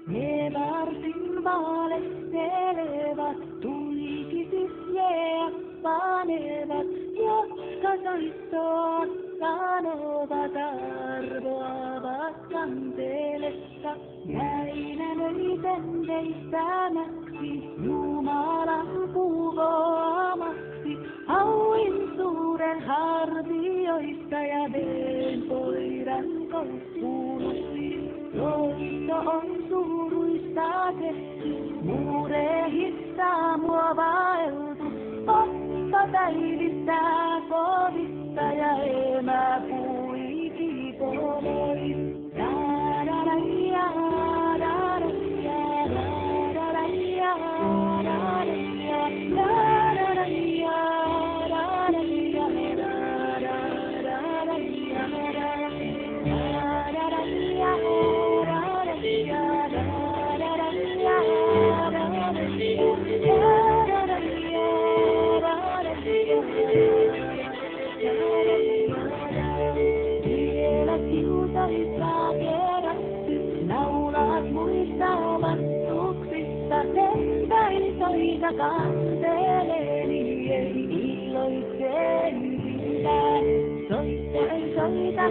Ne varsin valehtelevat, tuikisisjeet panevat, jotka soittoa sanovat arvoavat kanteellessa. Näinä löiten veistämäksi, Jumalan kuvoamaksi, hauin suuren hartioista ja veen koiran koukkuului. Soitto on suuruista tehty, muurehista mua vaeltu, poppa päivistää kovista ja emä puiki pois. Vielä kiusallista kerätty, naulat muista omattuksista, senpäin soita kanteleeni, ei iloitse yksinään. Soitto ei soita,